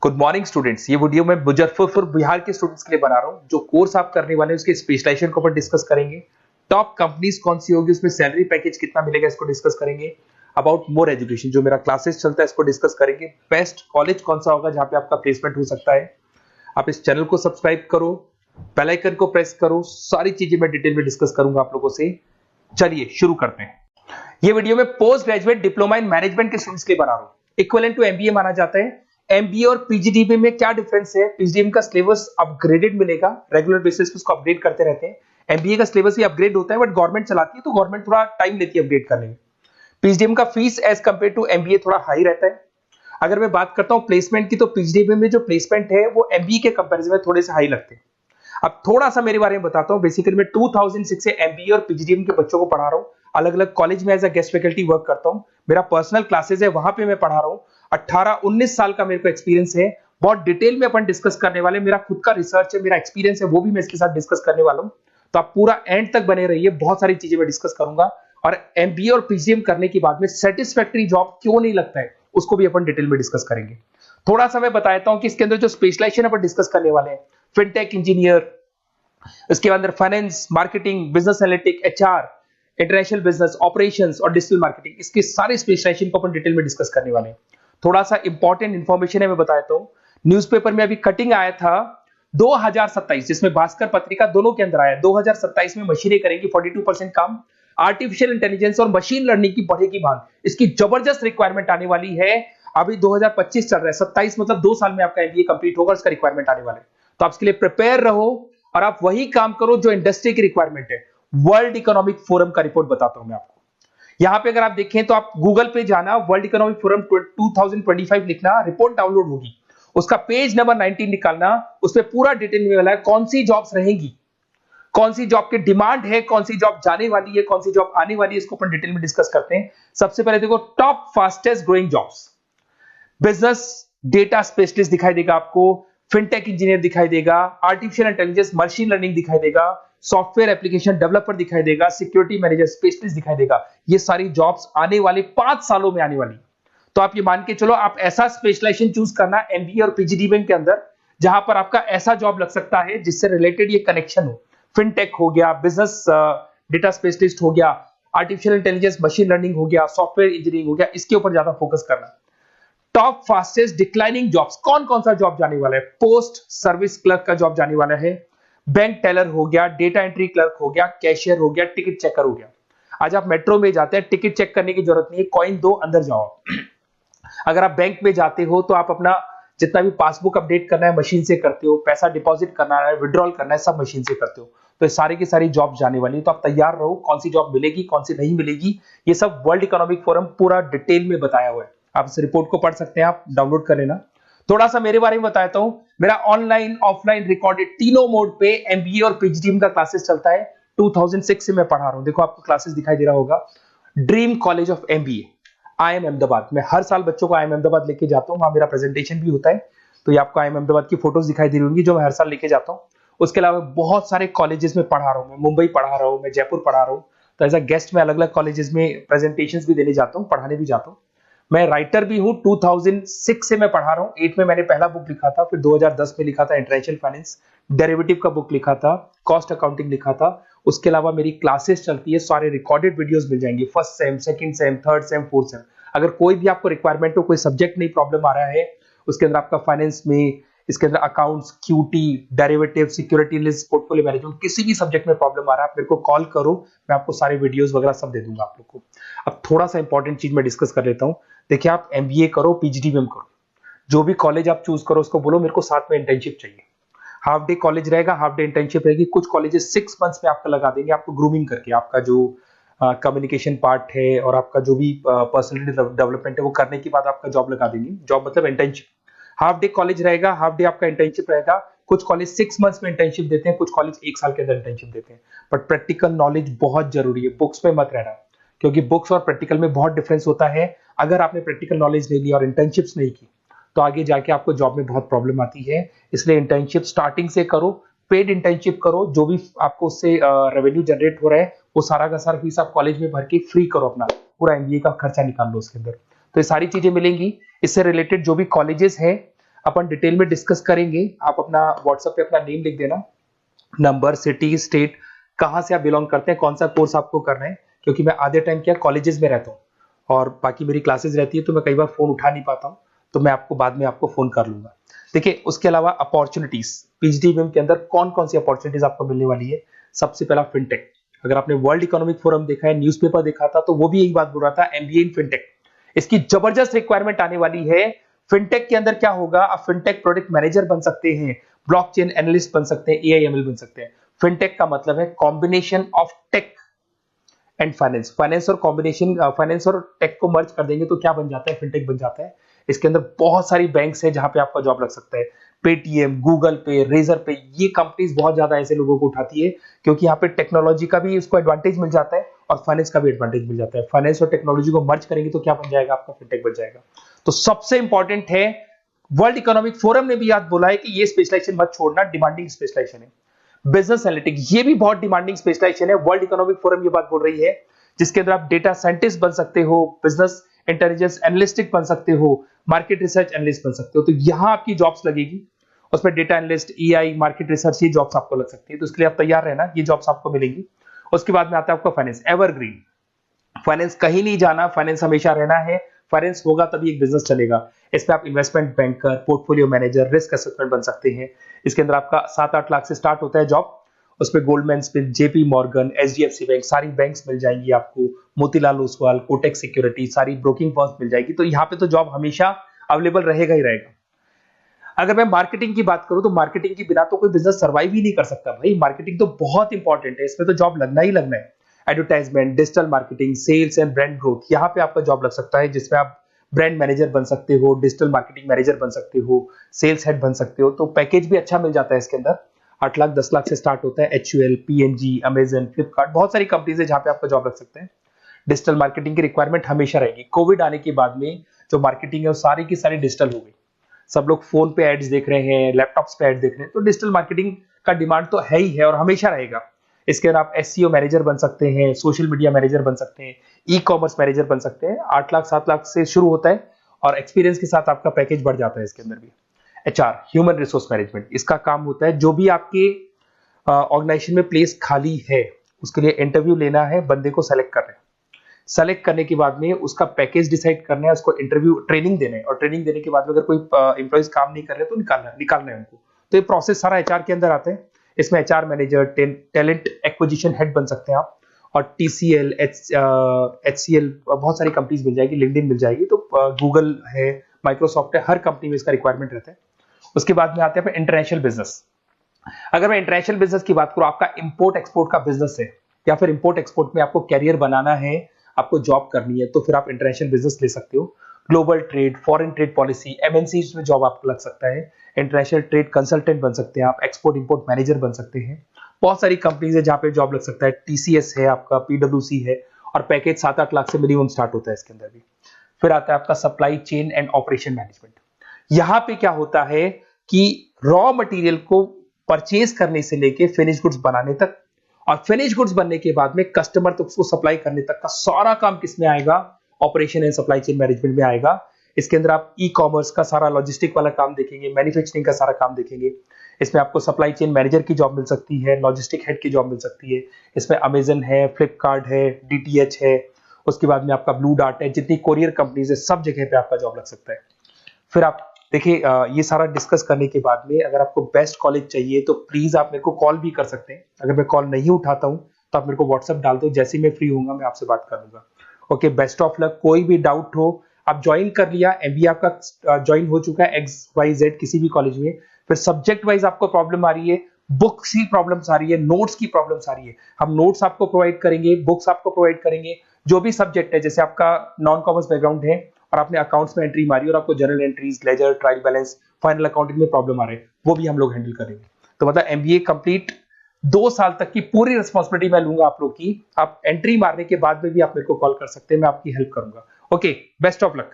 Good morning students. ये video मैं मुजफ्फरपुर बिहार के स्टूडेंट्स के लिए बना रहा हूँ। जो कोर्स आप करने वाले हैं उसके स्पेशलाइजेशन के ऊपर डिस्कस करेंगे। टॉप कंपनीज कौन सी होगी, उसमें सैलरी पैकेज कितना मिलेगा, इसको डिस्कस करेंगे। अबाउट मोर एजुकेशन, जो मेरा क्लासेस चलता है इसको डिस्कस करेंगे। बेस्ट कॉलेज कौन सा होगा जहाँ पे आपका प्लेसमेंट हो सकता है। आप इस चैनल को सब्सक्राइब करो, बेल आइकन को प्रेस करो। सारी चीजें मैं डिटेल में डिस्कस करूंगा आप लोगों से। चलिए शुरू करते हैं। ये वीडियो में post graduate diploma in management के स्टूडेंट्स के लिए बना रहा हूँ। इक्विवेलेंट टू एमबीए माना जाता है। एमबीए और पीजीडीबी में क्या डिफरेंस है? पीजीडीबी का सिलेबस अपग्रेडेड मिलेगा, रेगुलर बेसिस पे उसको अपडेट करते रहते हैं। एमबीए का सिलेबस भी अपग्रेड होता है, बट गवर्नमेंट चलाती है तो गवर्नमेंट थोड़ा टाइम लेती है अपडेट करने में। पीजीडीबी का fees as compare to MBA थोड़ा हाई रहता है। अगर मैं बात करता हूं प्लेसमेंट की, तो पीजीडीबी में जो प्लेसमेंट है वो एमबीए के कंपैरिजन में थोड़े से हाई लगते हैं। अब थोड़ा सा मेरे बारे में बताता हूं। बेसिकली मैं 2006 से एमबीए और पीजीडीएम के बच्चों को पढ़ा रहा हूं। अलग अलग कॉलेज में as a guest faculty work करता हूं। मेरा पर्सनल क्लासेस है, वहां पे मैं पढ़ा रहा हूं। 18-19 साल का मेरे को एक्सपीरियंस है। बहुत डिटेल में अपन डिस्कस करने वाले। मेरा खुद का रिसर्च है, मेरा एक्सपीरियंस है, वो भी मैं इसके साथ डिस्कस करने वाला हूं। तो आप पूरा एंड तक बने रहिए, बहुत सारी चीजें मैं डिस्कस करूंगा। और एमबीए और पीजीडीएम करने के बाद में सेटिस्फैक्टरी जॉब क्यों नहीं लगता है, उसको भी अपन डिटेल में डिस्कस करेंगे। थोड़ा सा मैं बताता हूं कि इसके अंदर जो स्पेशलाइजेशन अपन डिस्कस करने वाले हैं, फिनटेक इंजीनियर, इसके अंदर finance, marketing, business analytic, HR, international business, operations और डिजिटल मार्केटिंग, इसके सारे स्पेशलाइजेशन को अपन डिटेल में डिस्कस करने वाले हैं। थोड़ा सा इंपॉर्टेंट इंफॉर्मेशन है, मैं बताता हूं। न्यूज़पेपर में अभी कटिंग आया था 2027, जिसमें भास्कर पत्रिका दोनों के अंदर आया। 2027 में मशीनें करेंगी 42% काम। आर्टिफिशियल इंटेलिजेंस और मशीन लर्निंग की बढ़ेगी मांग। इसकी जबरदस्त रिक्वायरमेंट आने वाली है। अभी 2025 चल रहा है, 27 मतलब 2 साल में आपका एमबीए कंप्लीट होगा, उसका रिक्वायरमेंट आने वाला है। तो आप इसके लिए प्रिपेयर रहो और आप वही काम करो जो इंडस्ट्री की रिक्वायरमेंट है। वर्ल्ड इकोनॉमिक फोरम का रिपोर्ट बताता हूं मैं आपको। यहां पे अगर आप देखें तो आप गूगल पे जाना, वर्ल्ड इकोनॉमिक फोरम 2025 लिखना, रिपोर्ट डाउनलोड होगी। उसका पेज नंबर 19 निकालना, उसमें पूरा डिटेल में मिला है कौन सी जॉब्स रहेंगी, कौन सी जॉब की डिमांड है, कौन सी जॉब जाने वाली है, कौन सी जॉब आने वाली है। इसको अपन डिटेल में डिस्कस करते हैं। सबसे पहले देखो, top fastest growing jobs. Business data specialist दिखाई देगा आपको, फिनटेक इंजीनियर दिखाई देगा, आर्टिफिशियल इंटेलिजेंस मशीन लर्निंग दिखाई देगा, सॉफ्टवेयर एप्लीकेशन डेवलपर दिखाई देगा, सिक्योरिटी मैनेजर स्पेशलिस्ट दिखाई देगा। ये सारी जॉब्स आने वाले 5 सालों में आने वाली। तो आप ये मान के चलो, आप ऐसा स्पेशलाइजेशन चूज करना एमबीए और पीजीडीएम के अंदर, जहां पर आपका ऐसा जॉब लग सकता है जिससे रिलेटेड ये कनेक्शन हो। फिनटेक हो गया, बिजनेस डेटा स्पेशलिस्ट हो गया, आर्टिफिशियल इंटेलिजेंस मशीन लर्निंग हो गया, सॉफ्टवेयर इंजीनियरिंग हो गया, इसके ऊपर ज्यादा फोकस करना। टॉप फास्टेस्ट डिक्लाइनिंग जॉब्स, कौन कौन सा जॉब जाने वाला है? पोस्ट सर्विस क्लर्क का जॉब जाने वाला है, बैंक टेलर हो गया, डेटा एंट्री क्लर्क हो गया, कैशियर हो गया, टिकट चेकर हो गया। आज आप मेट्रो में जाते हैं, टिकट चेक करने की जरूरत नहीं है, कॉइन दो अंदर जाओ। अगर आप बैंक में जाते हो तो आप अपना जितना भी पासबुक अपडेट करना है मशीन से करते हो, पैसा डिपॉजिट करना है, विड्रॉल करना है, सब मशीन से करते हो। तो ये सारी की सारी जॉब जाने वाली है। तो आप तैयार रहो, कौन सी जॉब मिलेगी, कौन सी नहीं मिलेगी, ये सब वर्ल्ड इकोनॉमिक फोरम पूरा डिटेल में बताया हुआ है। आप इस रिपोर्ट को पढ़ सकते हैं, आप डाउनलोड कर लेना। थोड़ा सा मेरे बारे में बताता हूं। मेरा ऑनलाइन ऑफलाइन रिकॉर्डेड तीनों मोड पे एमबीए और पीजीडीएम का क्लासेस चलता है। 2006 से मैं पढ़ा रहा हूं। देखो आपको क्लासेस दिखाई दे रहा होगा, dream college of MBA, IIM Ahmedabad. मैं हर साल बच्चों को आईएम अहमदाबाद लेके जाता हूं, वहां मेरा प्रेजेंटेशन भी होता है। तो ये आपको आईएम अहमदाबाद की फोटोज दिखाई दे रही होंगी, जो मैं हर साल लेके जाता हूं। उसके अलावा बहुत सारे कॉलेजेस में पढ़ा रहा हूं। मैं मुंबई पढ़ा रहा हूं, मैं जयपुर पढ़ा रहा हूं। तो एज अ गेस्ट मैं अलग अलग कॉलेजेस में प्रेजेंटेशंस भी देने जाता हूं, पढ़ाने भी जाता हूं। मैं राइटर भी हूं। 2006 से मैं पढ़ा रहा हूं। 8 में मैंने पहला बुक लिखा था, फिर 2010 में लिखा था इंटरनेशनल फाइनेंस, डेरिवेटिव का बुक लिखा था, कॉस्ट अकाउंटिंग लिखा था। उसके अलावा मेरी क्लासेस चलती है, सारे रिकॉर्डेड वीडियोस मिल जाएंगे, first sem, second same, third same, fourth same. अगर कोई भी आपको रिक्वायरमेंट हो, कोई सब्जेक्ट नहीं प्रॉब्लम आ रहा है, उसके अंदर आपका फाइनेंस में, इसके अंदर accounts, QT, derivative, security list, portfolio management, किसी भी सब्जेक्ट में प्रॉब्लम आ रहा है, आप मेरे को कॉल करो, मैं आपको सारे वीडियोस वगैरह सब दे दूंगा आप लोग को। अब थोड़ा सा इंपॉर्टेंट चीज मैं डिस्कस कर लेता हूं। देखिए, आप एमबीए करो, पीजीडीएम करो, जो भी कॉलेज आप चूज करो, उसको बोलो मेरे को साथ में इंटर्नशिप चाहिए। हाफ डे कॉलेज रहेगा, हाफ डे इंटर्नशिप रहेगी। कुछ कॉलेजेस 6 मंथ्स में आपका लगा देंगे, आपको ग्रूमिंग करके, आपका जो कम्युनिकेशन पार्ट है और आपका जो भी पर्सनैलिटी डेवलपमेंट है वो करने के बाद आपका जॉब लगा देंगे। जॉब मतलब इंटर्नशिप। हाफ डे कॉलेज रहेगा, हाफ डे आपका इंटर्नशिप रहेगा। कुछ कॉलेज 6 मंथ्स में इंटर्नशिप देते हैं, कुछ कॉलेज 1 साल के अंदर इंटर्नशिप देते हैं। बट प्रैक्टिकल नॉलेज बहुत जरूरी है, बुक्स पे मत रहना, क्योंकि बुक्स और प्रैक्टिकल में बहुत डिफरेंस होता है। अगर आपने प्रैक्टिकल नॉलेज नहीं ली और इंटर्नशिप्स नहीं की, तो आगे जाके आपको जॉब में बहुत प्रॉब्लम आती है। इसलिए इंटर्नशिप स्टार्टिंग से करो, पेड इंटर्नशिप करो, जो भी आपको उससे रेवेन्यू जनरेट हो रहा है वो सारा का सारा फीस आप कॉलेज में भर के फ्री करो, अपना पूरा एमबीए का खर्चा निकाल लो उसके अंदर। तो ये सारी चीजें मिलेंगी। इससे रिलेटेड जो भी कॉलेजेस है, अपन डिटेल में डिस्कस करेंगे। आप अपना व्हाट्सएप पे अपना नेम लिख देना, नंबर, सिटी, स्टेट, कहाँ से आप बिलोंग करते हैं, कौन सा कोर्स आपको करना है, क्योंकि मैं आधे टाइम क्या कॉलेजेस में रहता हूँ और बाकी मेरी क्लासेस रहती है, तो मैं कई बार फोन उठा नहीं पाता हूँ, तो मैं आपको बाद में आपको फोन कर लूंगा। देखिए, उसके अलावा अपॉर्चुनिटीज, पीएचडी के अंदर कौन कौन सी अपॉर्चुनिटीज आपको मिलने वाली है। सबसे पहला फिनटेक। अगर आपने वर्ल्ड इकोनॉमिक फोरम देखा है, न्यूज़पेपर देखा था, तो वो भी यही बात बोल रहा था, एमबीए इन फिनटेक। इसकी जबरदस्त रिक्वायरमेंट आने वाली है। फिनटेक के अंदर क्या होगा, आप फिनटेक प्रोडक्ट मैनेजर बन सकते हैं, ब्लॉकचेन एनालिस्ट बन सकते हैं, एआईएमएल बन सकते हैं। फिनटेक का मतलब है combination of tech and finance. Finance और टेक को मर्ज कर देंगे तो क्या बन जाता है, फिनटेक बन जाता है। इसके अंदर बहुत सारी बैंक्स है जहां पे आपका जॉब लग सकता है। पेटीएम, गूगल पे, रेजर पे, ये कंपनीज बहुत ज्यादा ऐसे लोगों को उठाती है, क्योंकि यहाँ पे टेक्नोलॉजी का भी इसको एडवांटेज मिल जाता है और फाइनेंस का भी एडवांटेज मिल जाता है। फाइनेंस और टेक्नोलॉजी को मर्ज करेंगे तो क्या बन जाएगा, आपका फिनटेक बन जाएगा। तो सबसे इंपॉर्टेंट है, वर्ल्ड इकोनॉमिक फोरम ने भी याद बोला है कि ये स्पेशलाइजेशन मत छोड़ना, डिमांडिंग स्पेशलाइजेशन है। बिजनेस एनालिटिक, ये भी बहुत डिमांडिंग स्पेशलाइजेशन है, वर्ल्ड इकोनॉमिक फोरम ये बात बोल रही है, जिसके अंदर आप डेटा साइंटिस्ट बन सकते हो, बिजनेस इंटेलिजेंस एनालिस्टिक बन सकते हो, मार्केट रिसर्च एनालिस्ट बन सकते हो। तो यहां आपकी जॉब्स लगेगी, उसमें data analyst, EI, market research, ये जॉब्स आपको लग सकती है। तो इसके लिए आप तैयार रहना, ये जॉब्स आपको मिलेंगी। उसके बाद में आता है आपका फाइनेंस, एवरग्रीन। फाइनेंस कहीं नहीं जाना, फाइनेंस हमेशा रहना है। फाइनेंस होगा तभी एक बिजनेस चलेगा। इसमें आप investment banker, portfolio manager, risk assessment बन सकते हैं। इसके अंदर आपका 7-8 लाख से स्टार्ट होता है जॉब। उसमें Goldman Smith, JP Morgan, HDFC bank, सारी बैंक्स मिल जाएंगी आपको, मोतीलाल ओसवाल, कोटक सिक्योरिटी, सारी ब्रोकिंग फर्म्स मिल जाएगी। तो यहाँ पे तो जॉब हमेशा अवेलेबल रहेगा ही रहेगा। अगर मैं मार्केटिंग की बात करूं तो मार्केटिंग के बिना तो कोई बिजनेस सर्वाइव ही नहीं कर सकता भाई। मार्केटिंग तो बहुत इंपॉर्टेंट है, इसमें तो जॉब लगना ही लगना है। Advertisement, digital marketing, sales and brand growth, यहाँ पे आपका जॉब लग सकता है, जिसमें आप ब्रांड मैनेजर बन सकते हो, डिजिटल मार्केटिंग मैनेजर बन सकते हो, सेल्स हेड बन सकते हो। तो पैकेज भी अच्छा मिल जाता है इसके अंदर, 8 लाख 10 लाख से स्टार्ट होता है। एचयूएल, पीएनजी, अमेजन, फ्लिपकार्ट, बहुत सारी कंपनीज है जहां पे आपका जॉब लग सकते हैं। डिजिटल मार्केटिंग की रिक्वायरमेंट हमेशा रहेगी। कोविड आने के बाद में जो मार्केटिंग है वो सारी की सारी डिजिटल हो गई। सब लोग फोन पे एड्स देख रहे हैं, लैपटॉप्स पे एड्स देख रहे हैं, तो डिजिटल मार्केटिंग का डिमांड तो है ही है और हमेशा रहेगा। इसके अंदर आप एसईओ मैनेजर बन सकते हैं, सोशल मीडिया मैनेजर बन सकते हैं, ई कॉमर्स मैनेजर बन सकते हैं। 8 लाख 7 लाख से शुरू होता है और एक्सपीरियंस के साथ आपका पैकेज बढ़ जाता है इसके अंदर भी। एचआर, ह्यूमन रिसोर्स मैनेजमेंट, इसका काम होता है जो भी आपके ऑर्गेनाइजेशन में प्लेस खाली है उसके लिए इंटरव्यू लेना है, बंदे को सेलेक्ट करना है। सेलेक्ट करने के बाद में उसका पैकेज डिसाइड करना है, उसको इंटरव्यू ट्रेनिंग देना है और ट्रेनिंग देने के बाद में अगर कोई एम्प्लॉइज काम नहीं कर रहे तो निकालना है उनको। तो ये प्रोसेस सारा एचआर के अंदर आता है। इसमें HR manager, talent acquisition head बन सकते हैं आप, और टीसीएल, एचसीएल, बहुत सारी कंपनीज मिल जाएगी, लिंक्डइन मिल जाएगी, तो गूगल है, माइक्रोसॉफ्ट है, हर कंपनी में इसका रिक्वायरमेंट रहता है। उसके बाद में आते हैं इंटरनेशनल बिजनेस। अगर मैं इंटरनेशनल बिजनेस की बात करूं, आपका इंपोर्ट एक्सपोर्ट का बिजनेस है या फिर इंपोर्ट एक्सपोर्ट में आपको कैरियर बनाना है, आपको जॉब करनी है, तो फिर आप इंटरनेशनल बिजनेस ले सकते हो। Global trade, foreign trade policy, MNC में जॉब आपको लग सकता है। इंटरनेशनल ट्रेड कंसल्टेंट बन सकते हैं आप, एक्सपोर्ट इंपोर्ट मैनेजर बन सकते हैं। बहुत सारी कंपनीज है जहां पे जॉब लग सकता है। टीसीएस है आपका, पीडब्ल्यूसी है, और पैकेज 7-8 लाख से मिनिमम स्टार्ट होता है इसके अंदर भी। फिर आता है आपका supply chain and operation management. यहां पे क्या होता है कि रॉ मटेरियल को परचेज करने से लेके फिनिश गुड्स बनाने तक, और फिनिश गुड्स बनने के बाद में कस्टमर तक उसको सप्लाई करने तक का सारा काम किसमें आएगा, operation and supply chain management में आएगा। इसके अंदर आप ई कॉमर्स का सारा लॉजिस्टिक वाला काम देखेंगे, मैन्युफैक्चरिंग का सारा काम देखेंगे। इसमें आपको सप्लाई चेन मैनेजर की जॉब मिल सकती है, लॉजिस्टिक हेड की जॉब मिल सकती है। इसमें अमेजन है, फ्लिपकार्ट है, डीटीएच है, उसके बाद में आपका ब्लू डार्ट है, जितनी कोरियर कंपनीज है सब जगह पे आपका जॉब लग सकता है। फिर आप देखिए, ये सारा डिस्कस करने के बाद में अगर आपको बेस्ट कॉलेज चाहिए तो प्लीज आप मेरे को कॉल भी कर सकते हैं। अगर मैं कॉल नहीं उठाता हूं तो आप मेरे को व्हाट्सएप डाल दो, जैसे ही मैं फ्री होऊंगा मैं आपसे बात कर लूंगा। Okay, best of luck. कोई भी डाउट हो, आप ज्वाइन कर लिया, एमबीए आपका ज्वाइन हो चुका है XYZ किसी भी कॉलेज में, फिर सब्जेक्ट वाइज आपको प्रॉब्लम आ रही है, बुक्स की प्रॉब्लम्स आ रही है, नोट्स की प्रॉब्लम्स आ रही है, हम नोट्स आपको प्रोवाइड करेंगे, बुक्स आपको प्रोवाइड करेंगे। जो भी सब्जेक्ट है, जैसे आपका नॉन कॉमर्स बैकग्राउंड है और आपने अकाउंट्स में एंट्री मारी और आपको general entries, ledger, trial balance, final accounting में प्रॉब्लम आ रहे हैं, वो भी हम लोग हैंडल करेंगे। तो मतलब एमबीए कंप्लीट 2 साल तक की पूरी रिस्पॉन्सिबिलिटी मैं लूंगा आप लोग की। आप एंट्री मारने के बाद में भी आप मेरे को कॉल कर सकते हैं, मैं आपकी हेल्प करूंगा। Okay, best of luck.